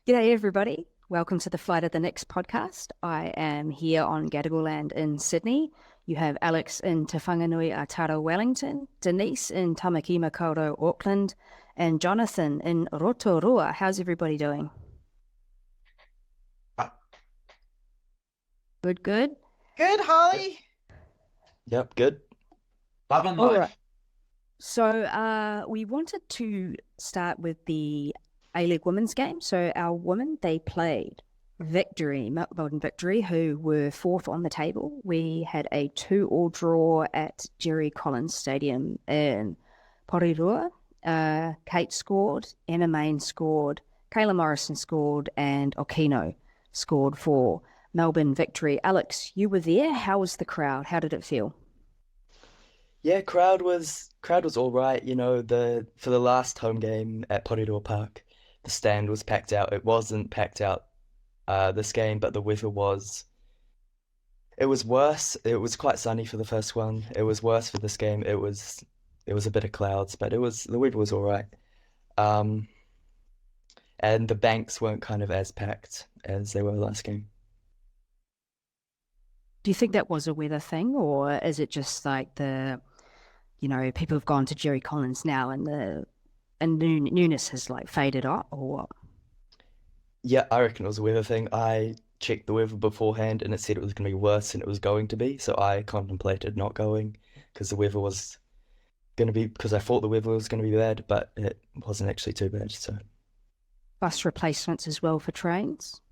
G'day, everybody. Welcome to the Flight of the Next podcast. I am here on Gadigal land in Sydney. You have Alex in Te Whanganui Atara, Wellington, Denise in Tamaki Makaurau, Auckland, and Jonathan in Rotorua. How's everybody doing? Good, good. Good, Holly. Yep, good. Loving All life. right. So we wanted to start with the A-League Women's game. So our women, they played Victory, Melbourne Victory, who were fourth on the table. We had a 2-2 draw at Jerry Collins Stadium in Porirua. Kate scored, Emma Main scored, Kayla Morrison scored, and Okino scored for Melbourne Victory. Alex, you were there. How was the crowd? How did it feel? Yeah, crowd was all right. For the last home game at Porirua Park, the stand was packed out. It wasn't packed out this game, but the weather was it was worse. It was quite sunny for the first one. It was worse for this game. It was a bit of clouds, but the weather was all right. Um, and the banks weren't kind of as packed as they were last game. Do you think that was a weather thing, or is it just like people have gone to Jerry Collins now and the newness has like faded off, or what? Yeah, I reckon it was a weather thing. I checked the weather beforehand and it said it was going to be worse than it was going to be, so I contemplated not going because the weather was going to be because I thought the weather was going to be bad, but it wasn't actually too bad. So Bus replacements as well for trains.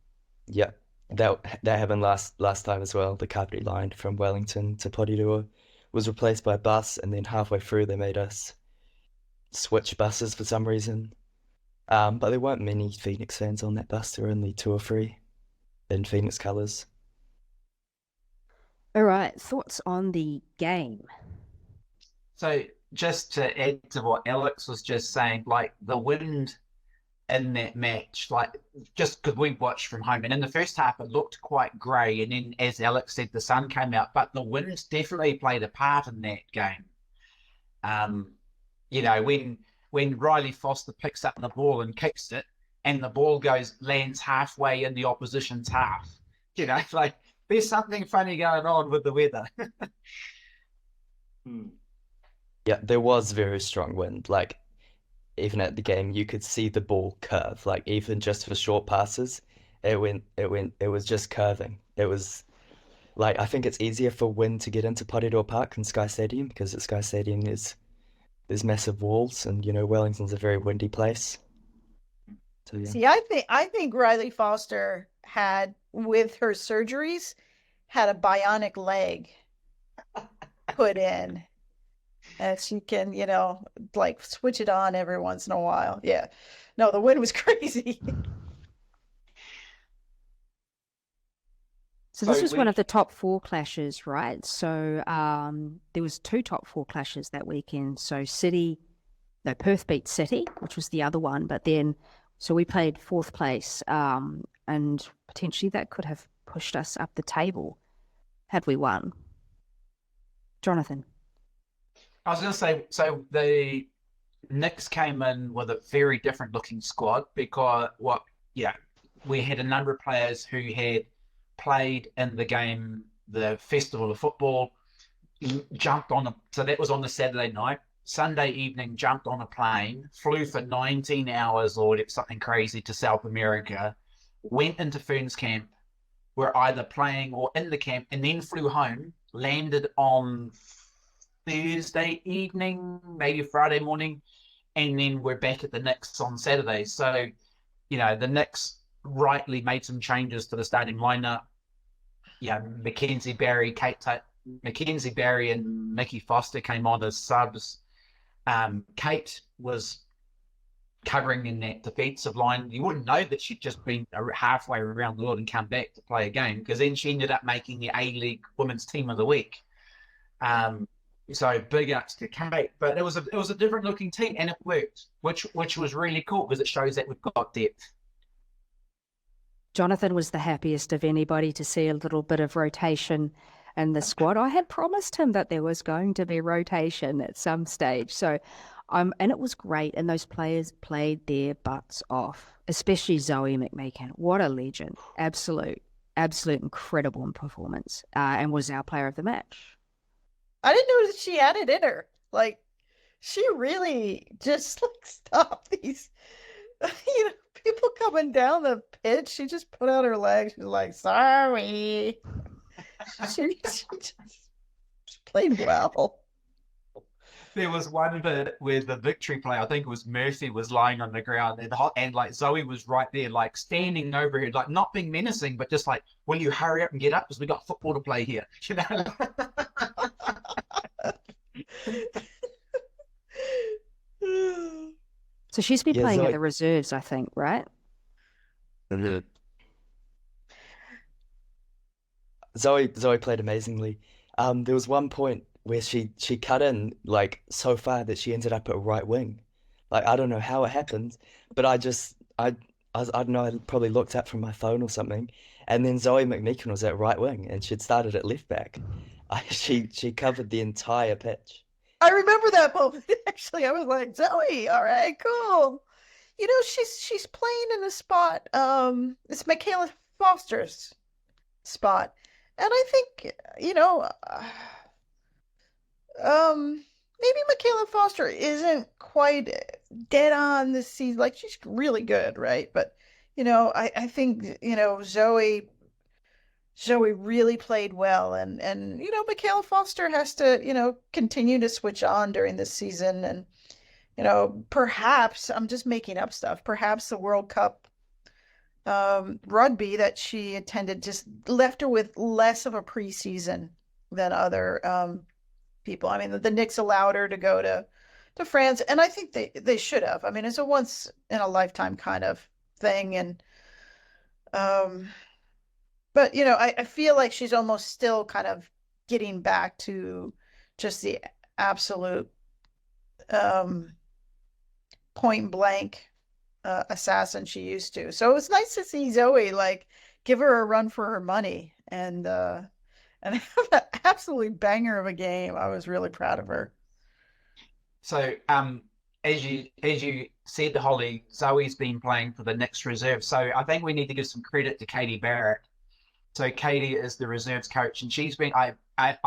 yeah, that happened last time as well. The Kapiti line from Wellington to Porirua was replaced by a bus, and then halfway through they made us switch buses for some reason. But there weren't many Phoenix fans on that bus. There were only two or three in Phoenix colours. All right, thoughts on the game? So just to add to what Alex was just saying, like the wind in that match, like just because we watched from home, and in the first half it looked quite grey, and then as Alex said, the sun came out, but the wind definitely played a part in that game. Um, when Riley Foster picks up the ball and kicks it, and the ball lands halfway in the opposition's half, like there's something funny going on with the weather. Yeah, there was very strong wind. Like even at the game, you could see the ball curve. Like even just for short passes, it was just curving. It was like I think it's easier for wind to get into Porirua Park than Sky Stadium because at Sky Stadium there's massive walls, and Wellington's a very windy place. So yeah. See, I think Riley Foster had, with her surgeries, had a bionic leg put in, and she can, like switch it on every once in a while. Yeah. No, the wind was crazy. So this So was one of we the top four clashes, right? So there was two top four clashes that weekend. So Perth beat City, which was the other one, but then so we played fourth place, and potentially that could have pushed us up the table had we won. Jonathan. I was going to say, so the Knicks came in with a very different looking squad because we had a number of players who had played in the game, the Festival of Football, so that was on the Saturday night. Sunday evening, jumped on a plane, flew for 19 hours or something crazy to South America, went into Ferns camp, were either playing or in the camp, and then flew home, landed on Thursday evening, maybe Friday morning, and then we're back at the Knicks on Saturday. So, the Knicks rightly made some changes to the starting lineup. Mackenzie Barry, and Mickey Foster came on as subs. Kate was covering in that defensive line. You wouldn't know that she'd just been halfway around the world and come back to play a game, because then she ended up making the A-League Women's Team of the Week. So big ups to Kate, but it was a different looking team, and it worked, which was really cool because it shows that we've got depth. Jonathan was the happiest of anybody to see a little bit of rotation in the squad. I had promised him that there was going to be rotation at some stage. So And it was great, and those players played their butts off, especially Zoe McMeekin. What a legend. Absolute incredible performance, and was our player of the match. I didn't know that she had it in her. Like, she really just like stopped these, people coming down the pitch. She just put out her legs. She's like, sorry. She just played well. There was one bit where the Victory player, I think it was Murphy, was lying on the ground, and like Zoe was right there, like standing over her, like not being menacing, but just like, will you hurry up and get up because we got football to play here, you know? So she's been Yeah, playing at Zoe. the reserves, I think, right? Zoe played amazingly. There was one point where she cut in like so far that she ended up at right wing. Like I don't know how it happened, but I don't know. I probably looked up from my phone or something, and then Zoe McMeekin was at right wing, and she'd started at left back. She covered the entire pitch. I remember that moment. Actually, I was like, Zoe, all right, cool. She's playing in a spot. It's Michaela Foster's spot. And I think, maybe Michaela Foster isn't quite dead on this season. Like she's really good, right? But I think Zoe really played well, and Michaela Foster has to continue to switch on during this season, and perhaps I'm just making up stuff. Perhaps the World Cup rugby that she attended just left her with less of a preseason than other people. I mean, the Knicks allowed her to go to France, and I think they should have. I mean, it's a once in a lifetime kind of thing, and but I feel like she's almost still kind of getting back to just the absolute point blank assassin she used to. So it was nice to see Zoe like give her a run for her money and have an absolutely banger of a game. I was really proud of her. So, as you said, Holly, Zoe's been playing for the Knicks reserve. So I think we need to give some credit to Katie Barrett. So Katie is the reserves coach, and she's been, I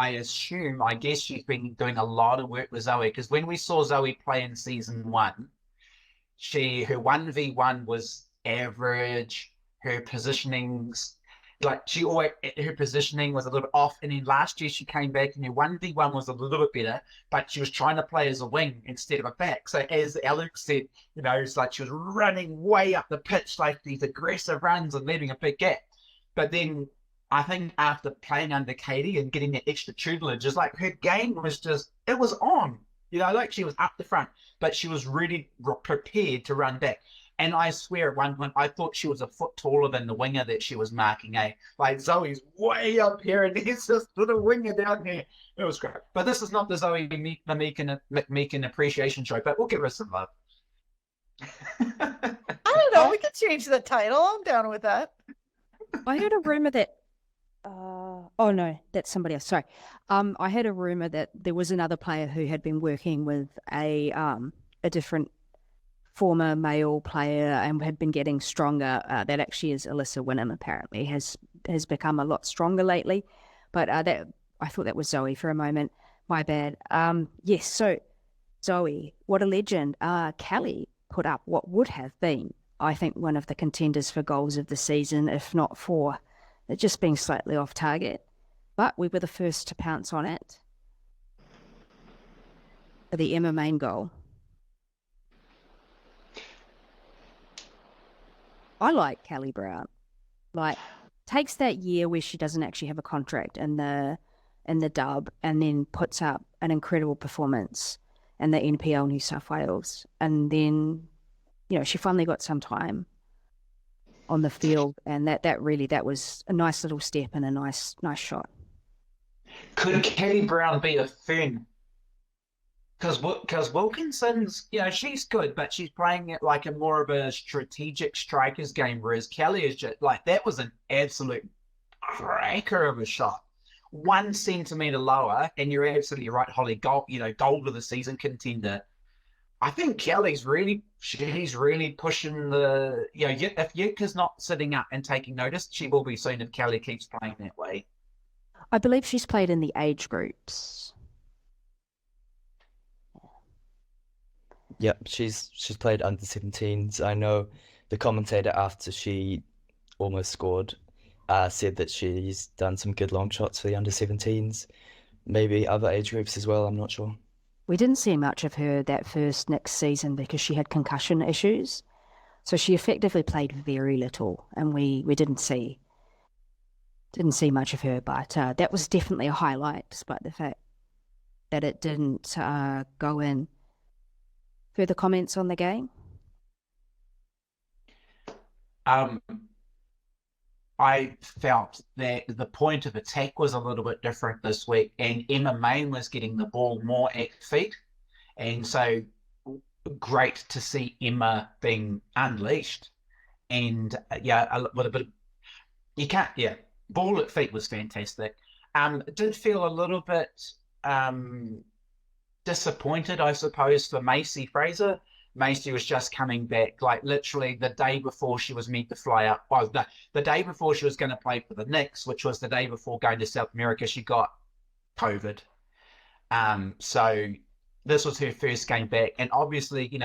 guess she's been doing a lot of work with Zoe, because when we saw Zoe play in season 1, her 1v1 was average. Her positionings, her positioning was a little bit off. And then last year she came back and her 1v1 was a little bit better, but she was trying to play as a wing instead of a back. So as Alex said, it's like she was running way up the pitch, like these aggressive runs and leaving a big gap. But then I think after playing under Katie and getting that extra tutelage, it's like her game was just, it was on. Like she was up the front, but she was really prepared to run back. And I swear at one point, I thought she was a foot taller than the winger that she was marking, eh? Like Zoe's way up here and there's this little winger down there. It was great. But this is not the Zoe McMeekin appreciation show, but we'll give her some love. I don't know. We could change the title. I'm down with that. I heard a rumor that oh no, that's somebody else. Sorry. I heard a rumor that there was another player who had been working with a different former male player and had been getting stronger. That actually is Alyssa Wynnum. Apparently has become a lot stronger lately. But that I thought that was Zoe for a moment. My bad. Yes. So Zoe, what a legend. Kelly put up what would have been, I think, one of the contenders for goals of the season, if not for it just being slightly off target. But we were the first to pounce on it. The Emma Main goal. I like Kelly Brown. Like, takes that year where she doesn't actually have a contract in the dub and then puts up an incredible performance in the NPL New South Wales. And then, she finally got some time on the field, and that was a nice little step and a nice shot. Could Kelly Brown be a Fern? Because Wilkinson's, she's good, but she's playing it like a more of a strategic strikers game, whereas Kelly is just like, that was an absolute cracker of a shot. 1 centimeter lower, and you're absolutely right, Holly. Goal of the season contender. I think Kelly's she's really pushing the, if Yuka's not sitting up and taking notice, she will be soon if Kelly keeps playing that way. I believe she's played in the age groups. Yep, she's played under 17s. I know the commentator after she almost scored said that she's done some good long shots for the under 17s, maybe other age groups as well. I'm not sure. We didn't see much of her that first next season because she had concussion issues. So she effectively played very little, and we didn't see much of her. But that was definitely a highlight, despite the fact that it didn't go in. Further comments on the game? I felt that the point of attack was a little bit different this week, and Emma Main was getting the ball more at feet, and so great to see Emma being unleashed. And with a bit of, you can't, ball at feet was fantastic. Did feel a little bit disappointed, I suppose, for Macy Fraser. Macy was just coming back, like literally the day before she was meant to fly out. Well, no, the day before she was going to play for the Knicks, which was the day before going to South America, she got COVID. So this was her first game back. And obviously, you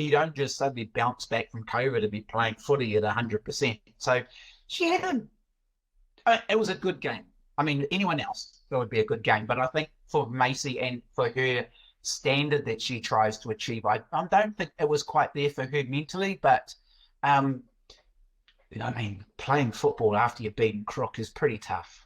don't just suddenly bounce back from COVID and be playing footy at 100%. So she had it was a good game. I mean, anyone else, it would be a good game. But I think for Macy and for her standard that she tries to achieve, I don't think it was quite there for her mentally. But, playing football after you've beaten Crook is pretty tough.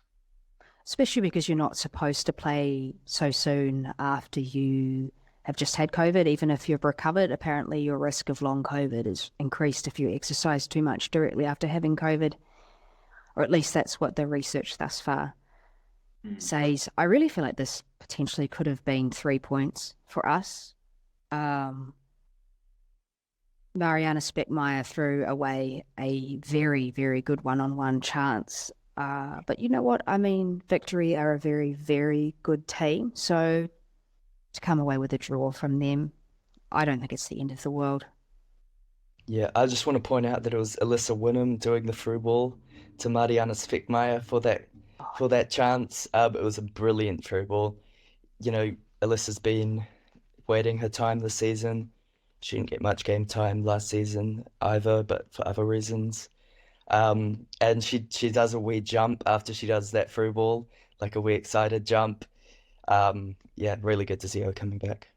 Especially because you're not supposed to play so soon after you have just had COVID. Even if you've recovered, apparently your risk of long COVID is increased if you exercise too much directly after having COVID. Or at least that's what the research thus far says. I really feel like this potentially could have been 3 points for us. Mariana Speckmeyer threw away a very, very good one-on-one chance. But you know what? I mean, Victory are a very, very good team. So to come away with a draw from them, I don't think it's the end of the world. Yeah, I just want to point out that it was Alyssa Wynnum doing the through ball to Mariana Speckmeyer for that chance. It was a brilliant through ball. Alyssa's been waiting her time this season. She didn't get much game time last season either, but for other reasons. And she does a wee jump after she does that through ball, like a wee excited jump. Really good to see her coming back.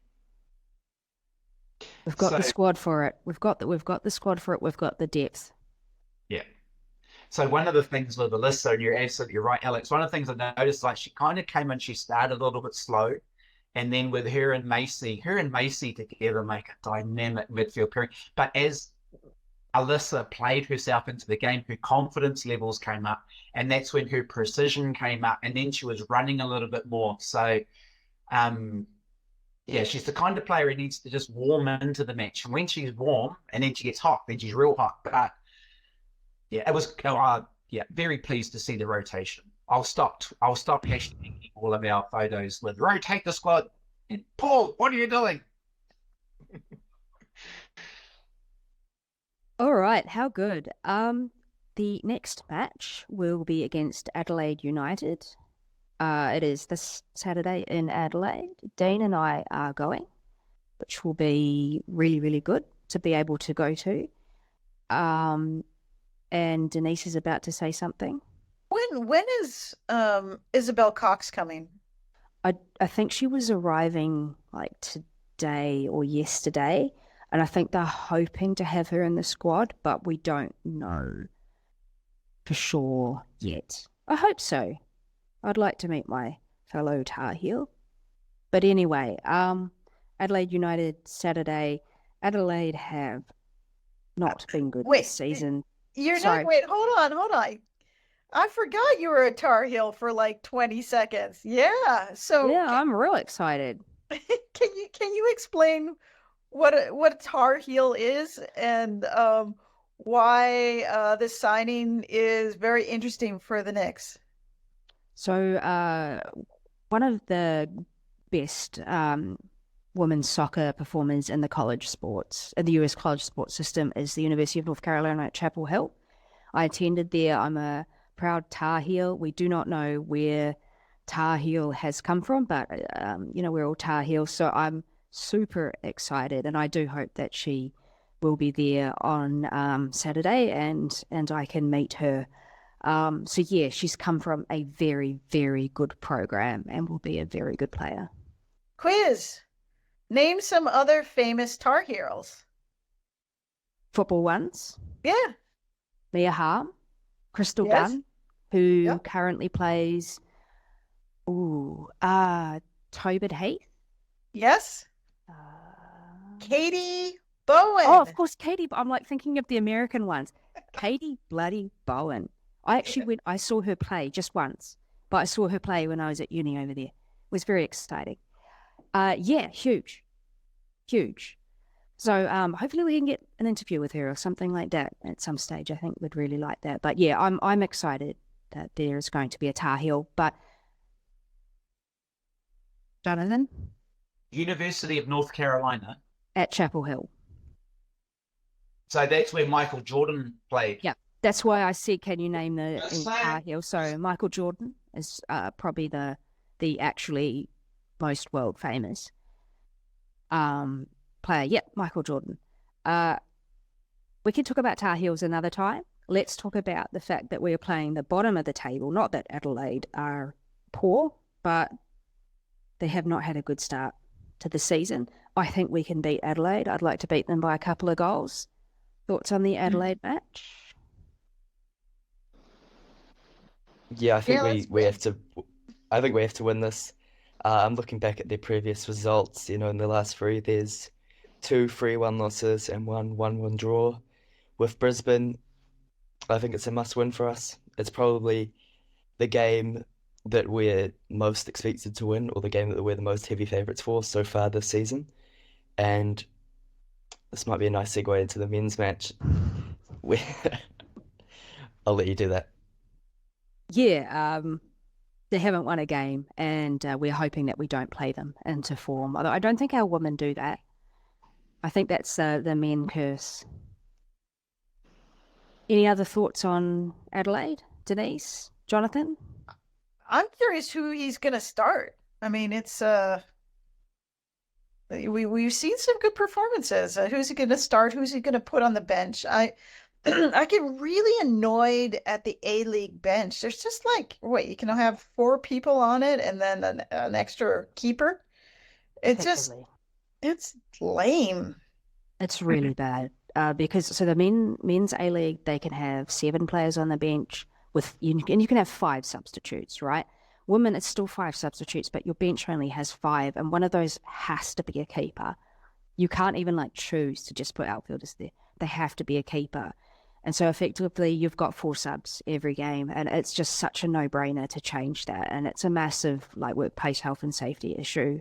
We've got the squad for it. We've got the squad for it. We've got the depth. Yeah. So one of the things with Alyssa, and you're absolutely right, Alex, one of the things I noticed, like she kind of came in, she started a little bit slow. And then with her and Macy together make a dynamic midfield pairing. But as Alyssa played herself into the game, her confidence levels came up. And that's when her precision came up. And then she was running a little bit more. So, she's the kind of player who needs to just warm into the match. And when she's warm and then she gets hot, then she's real hot. But it was very pleased to see the rotation. I'll stop hashtagging all of our photos with rotate the squad. And Paul, what are you doing? All right, how good. The next match will be against Adelaide United. It is this Saturday in Adelaide. Dean and I are going, which will be really, really good to be able to go to. And Denise is about to say something. When is Isabel Cox coming? I think she was arriving like today or yesterday, and I think they're hoping to have her in the squad, but we don't know for sure yet. I hope so. I'd like to meet my fellow Tar Heel. But anyway, Adelaide United Saturday. Adelaide have not been good this season. Hold on. I forgot you were a Tar Heel for like 20 seconds. Yeah. So I'm real excited. Can you explain what a Tar Heel is and why this signing is very interesting for the Knicks? So one of the best women's soccer performers in the college sports, in the US college sports system, is the University of North Carolina at Chapel Hill. I attended there. I'm a proud Tar Heel. We do not know where Tar Heel has come from, but we're all Tar Heels, so I'm super excited, and I do hope that she will be there on Saturday, and I can meet her. So yeah, she's come from a very, very good program and will be a very good player. Quiz. Name some other famous Tar Heels. Football ones. Yeah. Mia Hamm, Crystal Yes. Gunn, who currently plays Tobin Heath. Yes. Katie Bowen. Oh, of course, Katie. I'm like thinking of the American ones. Katie bloody Bowen. I saw her play just once, but I saw her play when I was at uni over there. It was very exciting. Yeah, huge. So hopefully we can get an interview with her or something like that at some stage. I think we'd really like that. But yeah, I'm excited that there is going to be a Tar Heel. But Jonathan? University of North Carolina. At Chapel Hill. So that's where Michael Jordan played. Yeah, that's why I said, can you name the Tar Heel? So Michael Jordan is probably the actually most world famous player. Yep, Michael Jordan. We can talk about Tar Heels another time. Let's talk about the fact that we are playing the bottom of the table. Not that Adelaide are poor, but they have not had a good start to the season. I think we can beat Adelaide. I'd like to beat them by a couple of goals. Thoughts on the Adelaide match? Yeah, I think we have to. I think we have to win this. I'm looking back at their previous results. In the last three, there's 2 3-1 losses and 1 1-1 draw. With Brisbane, I think it's a must-win for us. It's probably the game that we're most expected to win, or the game that we're the most heavy favourites for so far this season. And this might be a nice segue into the men's match. I'll let you do that. Yeah, they haven't won a game, and we're hoping that we don't play them into form. Although I don't think our women do that. I think that's the men curse. Any other thoughts on Adelaide, Denise, Jonathan? I'm curious who he's going to start. I mean, it's we've seen some good performances. Who's he going to start? Who's he going to put on the bench? I get really annoyed at the A-League bench. There's just like, wait, you can have 4 people on it and then an extra keeper. It's lame. It's really bad because so the men's A-League, they can have 7 players on the bench and you can have 5 substitutes, right? Women, it's still 5 substitutes, but your bench only has 5, and one of those has to be a keeper. You can't even choose to just put outfielders there. They have to be a keeper. And so effectively you've got 4 subs every game, and it's just such a no-brainer to change that. And it's a massive workplace health and safety issue.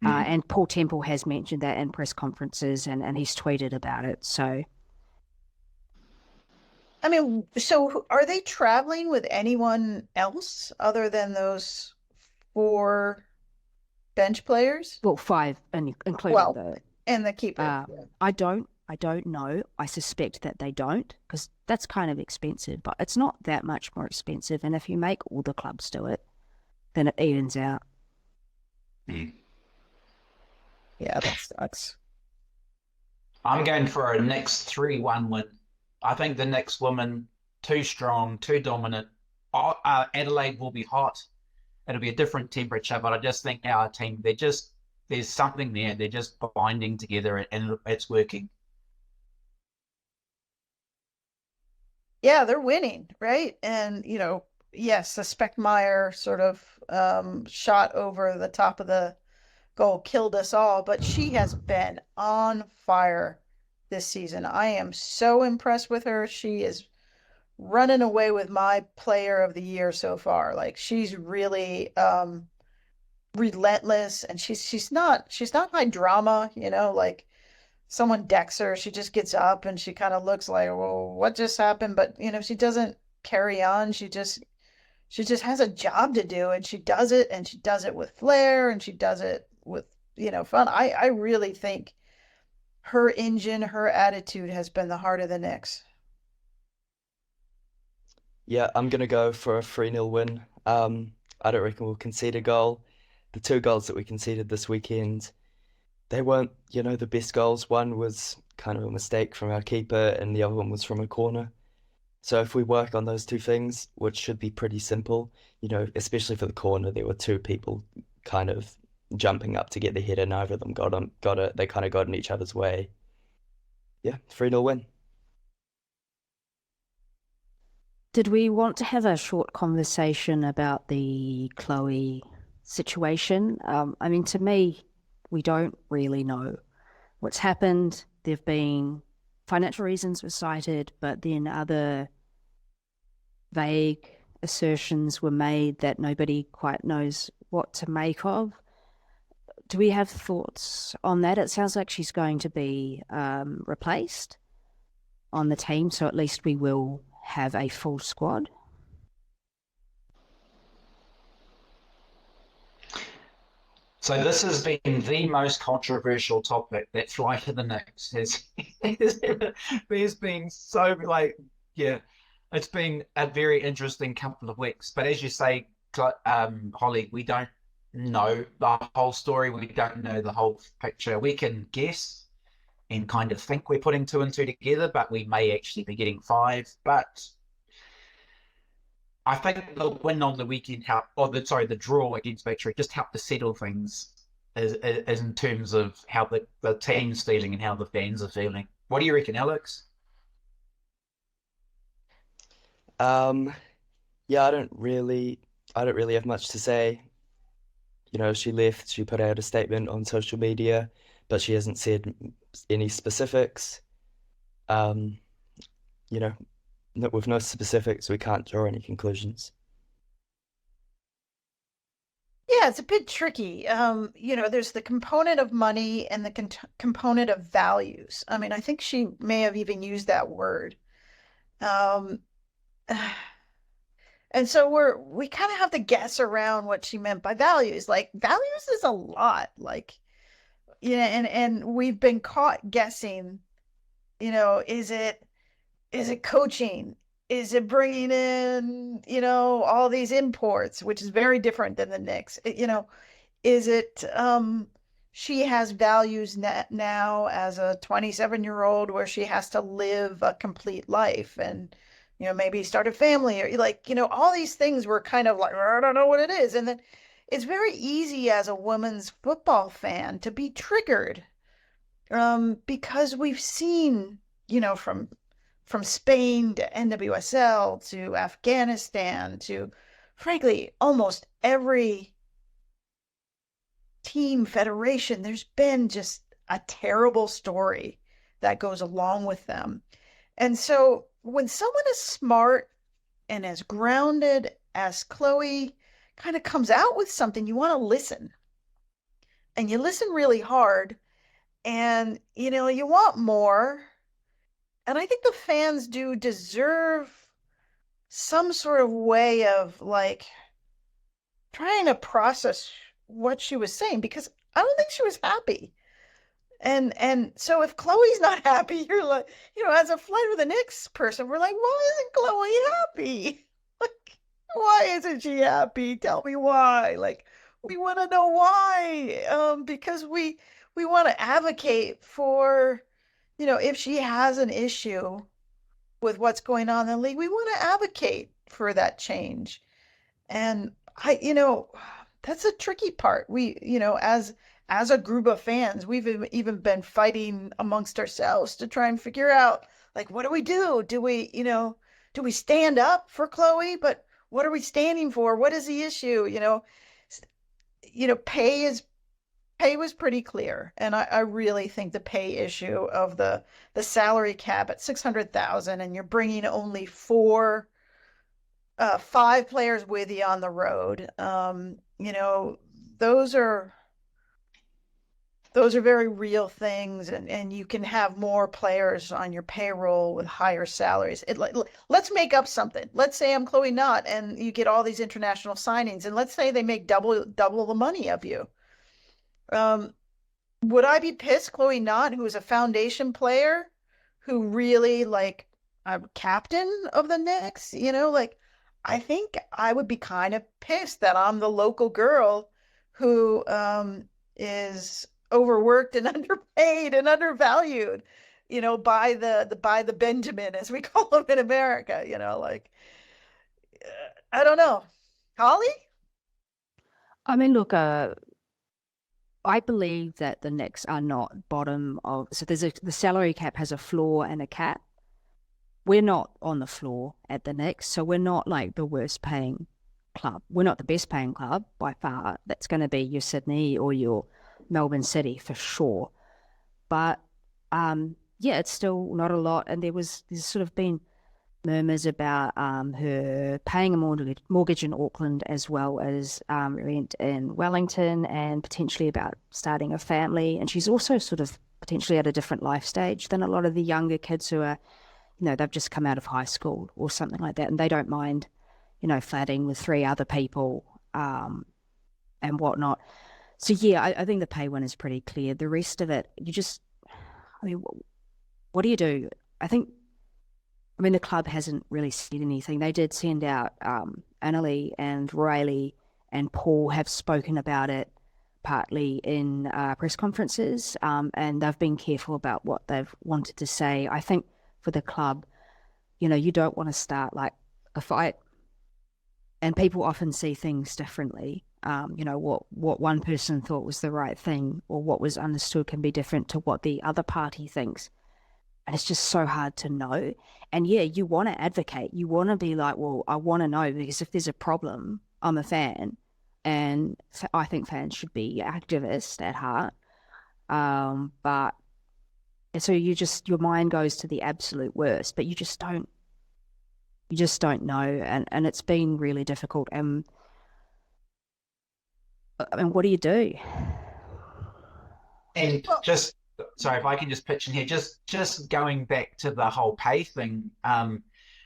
And Paul Temple has mentioned that in press conferences, and he's tweeted about it. So, I mean, so are they traveling with anyone else other than those 4 bench players? Well, 5, including and the keeper. I don't know. I suspect that they don't, because that's kind of expensive, but it's not that much more expensive. And if you make all the clubs do it, then it evens out. Yeah, that sucks. I'm going for a next 3-1 win. I think the next women, too strong, too dominant. Adelaide will be hot. It'll be a different temperature, but I just think our team, there's something there. They're just binding together and it's working. Yeah, they're winning, right? And, yes, the Speckmeyer sort of shot over the top of the goal killed us all, but she has been on fire this season. I am so impressed with her. She is running away with my player of the year so far. She's really relentless, and she's not high drama, someone decks her, she just gets up and she kind of looks like, well, what just happened? But she doesn't carry on. She just has a job to do, and she does it with flair, and she does it with fun. I really think her engine, her attitude has been the heart of the Knicks. Yeah, I'm gonna go for a 3-0 win. I don't reckon we'll concede a goal. The two goals that we conceded this weekend, they weren't, the best goals. One was kind of a mistake from our keeper, and the other one was from a corner. So if we work on those two things, which should be pretty simple, especially for the corner, there were two people kind of jumping up to get the header. Neither of them got it. They kind of got in each other's way. Yeah, 3-0 win. Did we want to have a short conversation about the Chloe situation? I mean, to me, we don't really know what's happened. There've been financial reasons were cited, but then other vague assertions were made that nobody quite knows what to make of. Do we have thoughts on that? It sounds like she's going to be replaced on the team, so at least we will have a full squad. So this has been the most controversial topic that Fly to the Knicks has there's been so yeah, it's been a very interesting couple of weeks. But as you say, Holly, we don't know the whole story. We don't know the whole picture. We can guess and kind of think we're putting two and two together, but we may actually be getting five. But I think the win on the weekend the draw against Victory just helped to settle things as in terms of how the team's feeling and how the fans are feeling. What do you reckon, Alex? Yeah, I don't really have much to say. She left, she put out a statement on social media, but she hasn't said any specifics. Um, you know, with no specifics, we can't draw any conclusions. Yeah, it's a bit tricky. There's the component of money and the component of values. I mean, I think she may have even used that word. Um, and so we kind of have to guess around what she meant by values. Like values is a lot. Like, and we've been caught guessing, is it coaching? Is it bringing in, all these imports, which is very different than the Knicks? Is it she has values now as a 27-year-old where she has to live a complete life and maybe start a family or all these things were kind of like, I don't know what it is. And then it's very easy as a women's football fan to be triggered because we've seen, from Spain to NWSL to Afghanistan to, frankly, almost every team federation, there's been just a terrible story that goes along with them. And so when someone as smart and as grounded as Chloe kind of comes out with something, you want to listen. And you listen really hard and you want more. And I think the fans do deserve some sort of way of like trying to process what she was saying because I don't think she was happy. And so if Chloe's not happy, you're like, as a Flight of the Knicks person, we're like, why isn't Chloe happy? Like, why isn't she happy? Tell me why. Like, we want to know why. Because we want to advocate for, if she has an issue with what's going on in the league, we want to advocate for that change. And that's a tricky part. We, as a group of fans, we've even been fighting amongst ourselves to try and figure out, like, what do we do? Do we stand up for Chloe? But what are we standing for? What is the issue? Pay was pretty clear, and I really think the pay issue of the salary cap at 600,000, and you're bringing only five players with you on the road. Those are very real things, and you can have more players on your payroll with higher salaries. Let's make up something. Let's say I'm Chloe Knott, and you get all these international signings, and let's say they make double the money of you. Would I be pissed? Chloe Knott, who was a foundation player, who really like a captain of the Knicks, like I think I would be kind of pissed that I'm the local girl who is overworked and underpaid and undervalued, by the Benjamin, as we call him in America, like I don't know. Holly? I mean, look, I believe that the Knicks are not bottom of. So the salary cap has a floor and a cap. We're not on the floor at the Knicks, so we're not like the worst paying club. We're not the best paying club by far. That's going to be your Sydney or your Melbourne City for sure. But yeah, it's still not a lot. And there's sort of been murmurs about her paying a mortgage in Auckland as well as rent in Wellington, and potentially about starting a family. And she's also sort of potentially at a different life stage than a lot of the younger kids who are, they've just come out of high school or something like that, and they don't mind, flatting with 3 other people and whatnot. So yeah, I think the pay one is pretty clear. The rest of it, I mean, what do you do? I mean, the club hasn't really said anything. They did send out Annalie and Riley and Paul have spoken about it partly in press conferences, and they've been careful about what they've wanted to say. I think for the club, you don't want to start like a fight, and people often see things differently. What one person thought was the right thing or what was understood can be different to what the other party thinks. And it's just so hard to know. And yeah, you want to advocate. You want to be like, well, I want to know, because if there's a problem, I'm a fan. And I think fans should be activists at heart. But so your mind goes to the absolute worst, but you just don't know. And it's been really difficult. And I mean, what do you do? And just sorry if I can just pitch in here, just going back to the whole pay thing.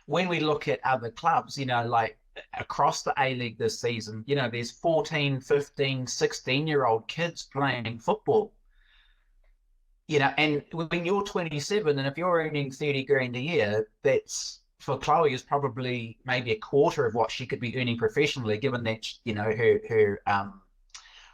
When we look at other clubs, like across the A-League this season, there's 14, 15, 16-year-old kids playing football. And when you're 27 and if you're earning 30 grand a year, that's for Chloe is probably maybe a quarter of what she could be earning professionally, given that her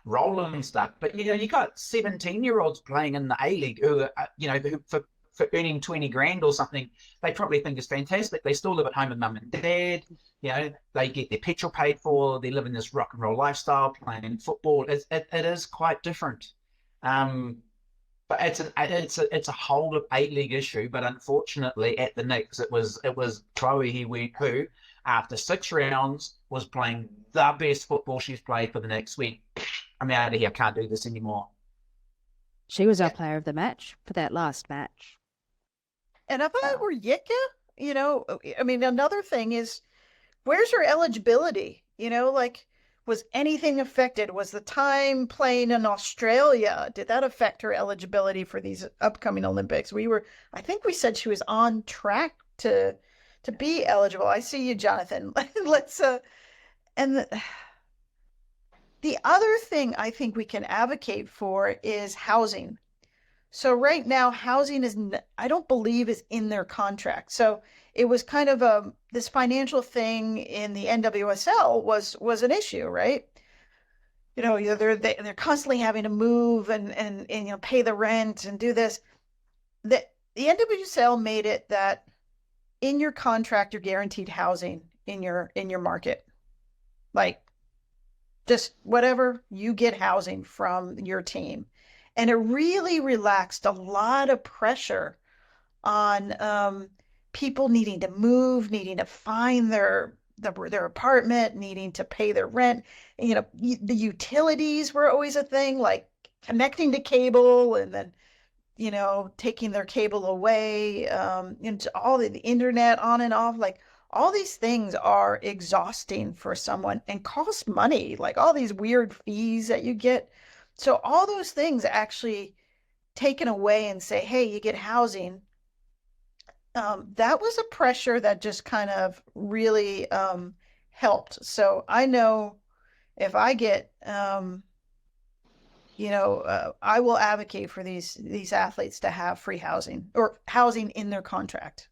role and stuff. But you got 17-year-olds playing in the A-League who are, who, for earning 20 grand or something, they probably think is fantastic. They still live at home with mum and dad. They get their petrol paid for. They live in this rock and roll lifestyle, playing football. It is quite different. But it's a whole of A-League issue. But unfortunately, at the Knicks, it was Chloe who after 6 rounds was playing the best football she's played for the Knicks. I'm out of here. I can't do this anymore. She was our player of the match for that last match. And if I were Yitka, I mean, another thing is, where's her eligibility? Like, was anything affected? Was the time playing in Australia, did that affect her eligibility for these upcoming Olympics? I think we said she was on track to be eligible. I see you, Jonathan. Let's and the other thing I think we can advocate for is housing. So right now, housing I don't believe is in their contract. So it was kind of this financial thing in the NWSL was an issue, right? They're constantly having to move and pay the rent and do this. The NWSL made it that in your contract you're guaranteed housing in your market, like just whatever you get housing from your team. And it really relaxed a lot of pressure on people needing to move, needing to find their apartment, needing to pay their rent. The utilities were always a thing, like connecting to cable and then taking their cable away, into all the internet on and off. Like all these things are exhausting for someone and cost money, like all these weird fees that you get. So all those things actually taken away and say, hey, you get housing. That was a pressure that just kind of really helped. So I know if I get I will advocate for these athletes to have free housing or housing in their contract.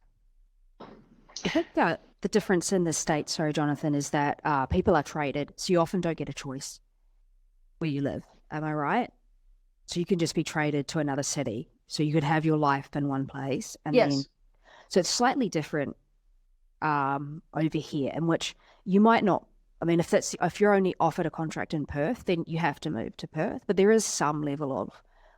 I think that the difference in the States, sorry, Jonathan, is that people are traded, so you often don't get a choice where you live. Am I right? So you can just be traded to another city. So you could have your life in one place, and Yes. then so it's slightly different over here, in which you might not. I mean, if you're only offered a contract in Perth, then you have to move to Perth. But there is some level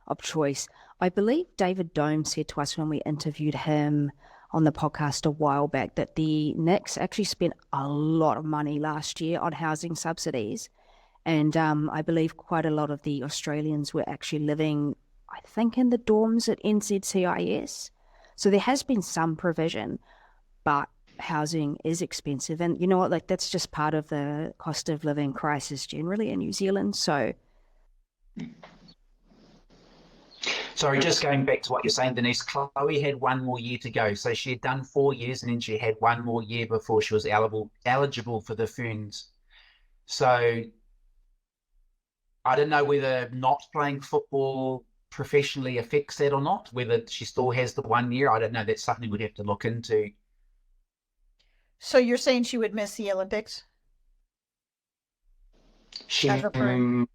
of choice. I believe David Dome said to us when we interviewed him on the podcast a while back that the Knicks actually spent a lot of money last year on housing subsidies. And I believe quite a lot of the Australians were actually living, I think, in the dorms at NZCIS. So there has been some provision, but housing is expensive. And you know what, like that's just part of the cost of living crisis generally in New Zealand. So Sorry, just going back to what you're saying, Denise, Chloe had one more year to go. So she had done 4 years and then she had one more year before she was eligible for the Ferns. So I don't know whether not playing football professionally affects that or not, whether she still has the 1 year. I don't know. That's something we'd have to look into. So you're saying she would miss the Olympics? She As a pro.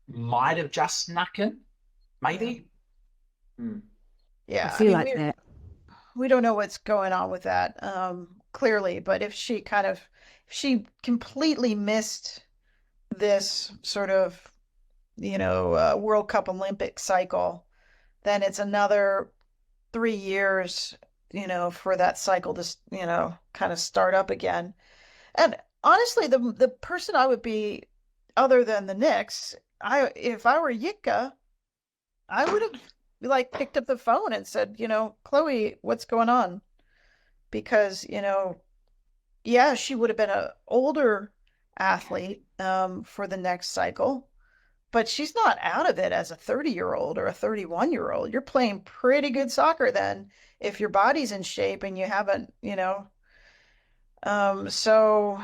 might have just snuck in, maybe. Yeah, I feel like that. we don't know what's going on with that clearly, but if she completely missed this sort of World Cup Olympic cycle, then it's another 3 years for that cycle to kind of start up again. And honestly, the person I would be, other than the Knicks, if I were Yitka, I would have picked up the phone and said, Chloe, what's going on? Because, yeah, she would have been an older athlete for the next cycle, but she's not out of it as a 30-year-old or a 31-year-old. You're playing pretty good soccer then if your body's in shape and you haven't, so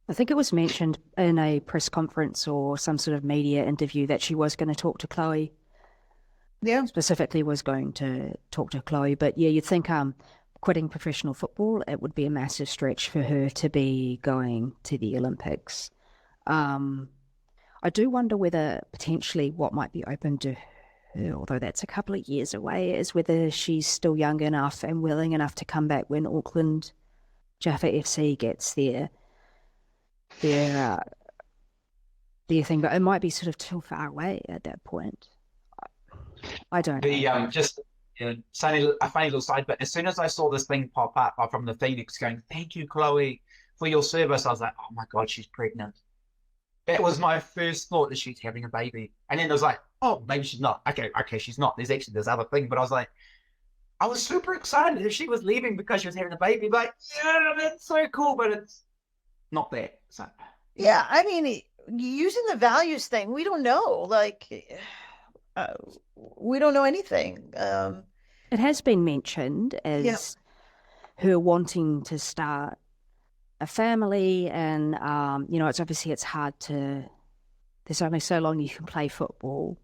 I think it was mentioned in a press conference or some sort of media interview that she was going to talk to Chloe. yeah. Specifically was going to talk to Chloe. But yeah, you'd think quitting professional football, it would be a massive stretch for her to be going to the Olympics. I do wonder whether potentially what might be open to her, although that's a couple of years away, is whether she's still young enough and willing enough to come back when Auckland Jaffa FC gets their thing. But it might be sort of too far away at that point. I don't know. Just saying a funny little side, but as soon as I saw this thing pop up from the Phoenix going, "Thank you, Chloe, for your service," I was like, "Oh my God, she's pregnant." That was my first thought, that she's having a baby. And then it was like, "Oh, maybe she's not." Okay, she's not. There's actually this other thing, but I was like, I was super excited if she was leaving because she was having a baby. Like, yeah, that's so cool, but it's not that. So Yeah, I mean, using the values thing, we don't know. We don't know anything. It has been mentioned as her wanting to start a family, and it's hard to. There's only so long you can play football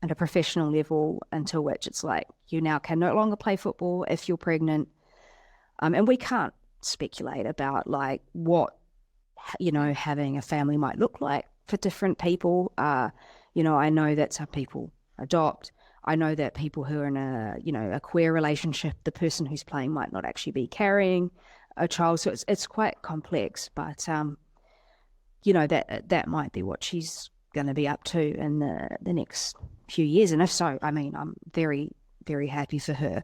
at a professional level, until which it's like you now can no longer play football if you're pregnant, and we can't speculate about like what having a family might look like for different people. I know that some people adopt. I know that people who are in a queer relationship, the person who's playing might not actually be carrying a child, so it's quite complex. But that might be what she's going to be up to in the next few years, and if so, I mean, I'm very, very happy for her.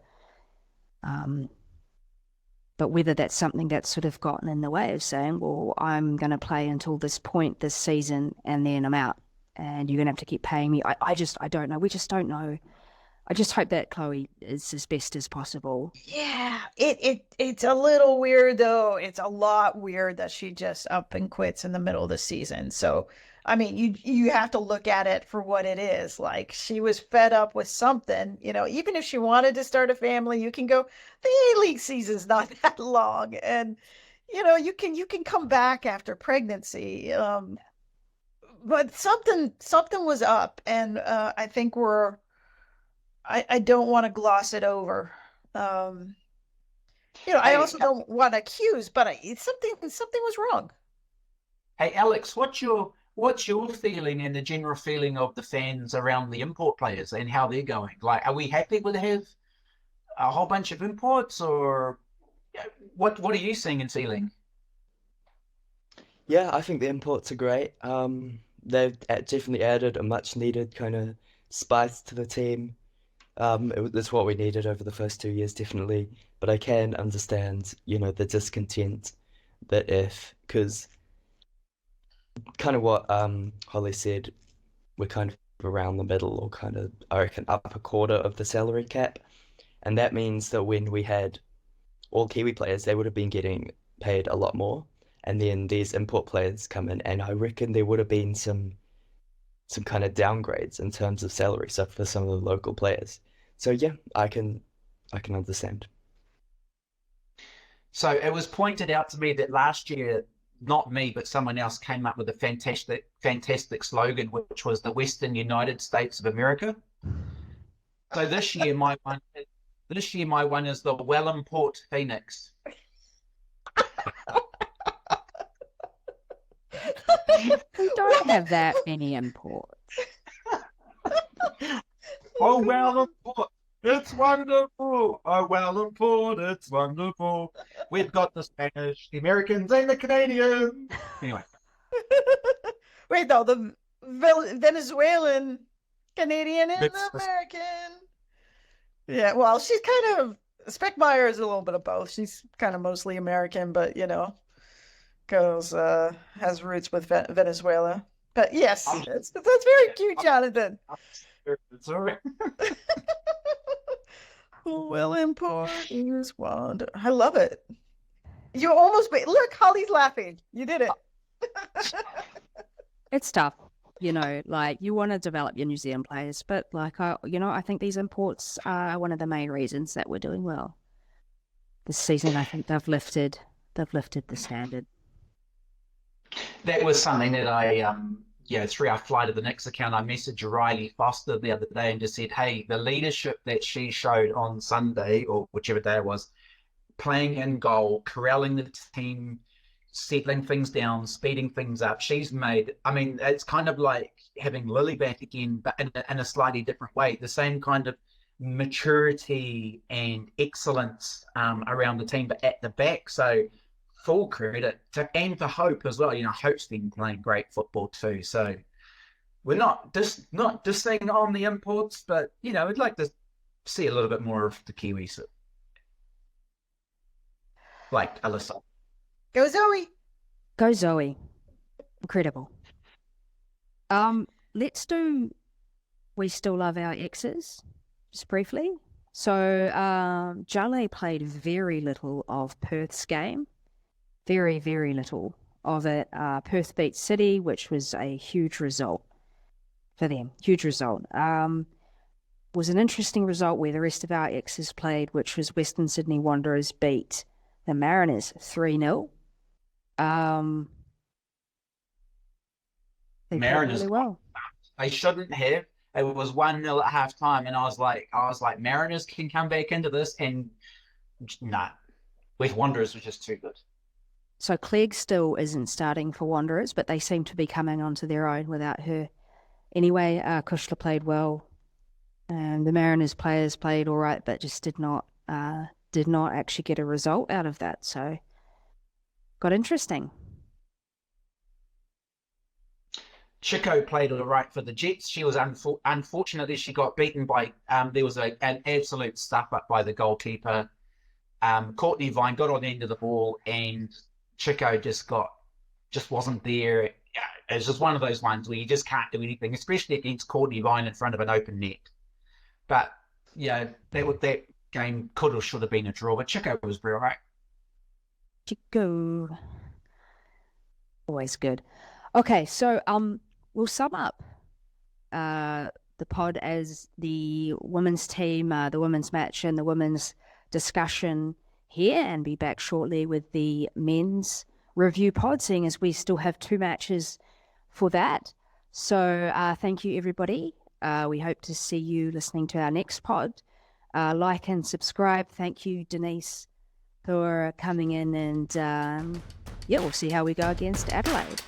But whether that's something that's sort of gotten in the way of saying, well, I'm going to play until this point this season and then I'm out and you're going to have to keep paying me. I don't know. We just don't know. I just hope that Chloe is as best as possible. Yeah, it's a little weird though. It's a lot weird that she just up and quits in the middle of the season. So, I mean, you have to look at it for what it is. Like, she was fed up with something, even if she wanted to start a family, you can go, the A-League season's not that long. And, you can come back after pregnancy. but something was up, and I think I don't want to gloss it over. I Hey, also don't want to accuse, but something was wrong. hey, Alex, what's your feeling and the general feeling of the fans around the import players and how they're going? Like, are we happy with have a whole bunch of imports, or what are you seeing and feeling? Yeah, I think the imports are great. They've definitely added a much needed kind of spice to the team. That's what we needed over the first 2 years, definitely. But I can understand, the discontent that because kind of what Holly said, we're kind of around the middle or kind of, I reckon, up a quarter of the salary cap. And that means that when we had all Kiwi players, they would have been getting paid a lot more. And then these import players come in, and I reckon there would have been some kind of downgrades in terms of salary, so for some of the local players. So yeah, I can understand. So it was pointed out to me that last year, not me, but someone else came up with a fantastic slogan, which was the Western United States of America. So this year my one is the Wellington Phoenix. We don't have that many imports. Oh, Wellington, it's wonderful. Oh, Wellington, it's wonderful. We've got the Spanish, the Americans, and the Canadians. Anyway, Wait, though, the Venezuelan, Canadian, and it's the American. Yeah, well, she's kind of Speckmeyer is a little bit of both. She's kind of mostly American, but goes has roots with Venezuela. But yes, that's very cute, Jonathan. sorry. Well, import is wonder. I love it. You almost look, Holly's laughing. You did it. It's tough, like you want to develop your New Zealand players, but like I think these imports are one of the main reasons that we're doing well this season. I think they've lifted the standard. That was something that I through our Flight of the Next account, I messaged Riley Foster the other day and just said, hey, the leadership that she showed on Sunday, or whichever day it was, playing in goal, corralling the team, settling things down, speeding things up. She's made, I mean, it's kind of like having Lily back again, but in a slightly different way. The same kind of maturity and excellence around the team, but at the back. So full credit and for Hope as well. Hope's been playing great football too. So we're not just saying on the imports, but we'd like to see a little bit more of the Kiwis, like Alyssa. Go Zoe. Go Zoe. Incredible. Let's do We Still Love Our Exes, just briefly. So Jale played very little of Perth's game. Very, very little of it. Perth beat City, which was a huge result for them. Huge result. Was an interesting result where the rest of our exes played, which was Western Sydney Wanderers beat the Mariners 3-0. They played Mariners really well. They shouldn't have. It was 1-0 at half time, and I was like, Mariners can come back into this, and nah, with Wanderers was just too good. So Clegg still isn't starting for Wanderers, but they seem to be coming onto their own without her. Anyway, Kushla played well. The Mariners players played all right, but just did not actually get a result out of that. So got interesting. Chico played all right for the Jets. She was unfortunately she got beaten by there was an absolute stuff up by the goalkeeper. Courtney Vine got on the end of the ball, and Chico just wasn't there. It's just one of those ones where you just can't do anything, especially against Courtney Vine in front of an open net. But that game could or should have been a draw, but Chico was very all right. Chico, always good. Okay, so we'll sum up the pod as the women's team, the women's match, and the women's discussion here, and be back shortly with the men's review pod, seeing as we still have 2 matches for that. So thank you, everybody. We hope to see you listening to our next pod. Like and subscribe. Thank you, Denise, for coming in, and we'll see how we go against Adelaide.